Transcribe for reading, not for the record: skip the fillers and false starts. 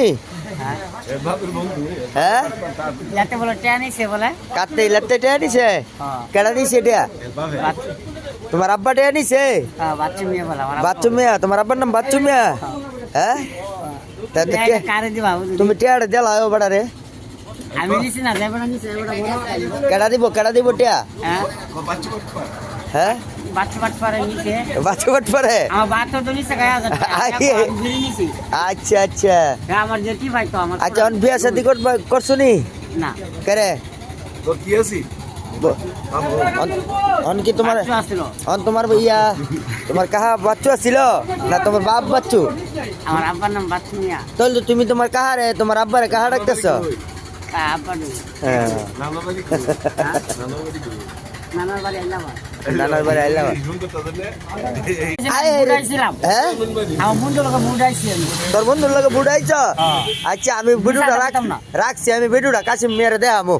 তুমি হ্যাঁ লাতে বলে টেনি সে বলে কাটতে লাতে টেয়া নিছে কেডা নিছে এটা তোমার আব্বা টেয়া নিছে বাচ্চা মেয়ে বলে আমার বাচ্চু মিয়া তোমার আব্বার নাম বাচ্চু মিয়া হ্যাঁ কারে দিবা তুমি টেয়াটা দেলাও বড়া রে আমি নিছি না যাবে না নিছে ওটা বড় কেডা দিব টেয়া হ্যাঁ হ্যাঁ বাচ্চা বাচ্চা পারে নিছে বাচ্চু কট পরে আমার বাচ্চা তো নিছে গায়া যাচ্ছে আমি নিছি আচ্ছা আচ্ছা আমার যেটি ভাই তো আমার আচ্ছা অন বিয়া শাদি করছো নি না করে তো কি আছি অন কি তোমার বাচ্চা আসলো অন তোমার ভাইয়া তোমার কাহা বাচ্চু আছিল না তোমার বাপ বাচ্চু আমার আব্বার নাম বাচ্চু মিয়া তাহলে তো তুমি তোমার কাহারে তোমার আব্বারে কাহা ডাকতেছ আব্বার হ্যাঁ নানা বাড়ি নানা বাড়ি নানার বাড়ি আইলাম নানার বাড়ি আইলাম বুড়াইছিলাম হ্যাঁ আমার বন্ধু লোক বুড়াইছি আমি তোর বন্ধুর লগে বুড়াইছ আচ্ছা আমি ভিডিওটা রাখতাম না। রাখছি আমি ভিডিওটা কাশিম মেয়েরে দেখামু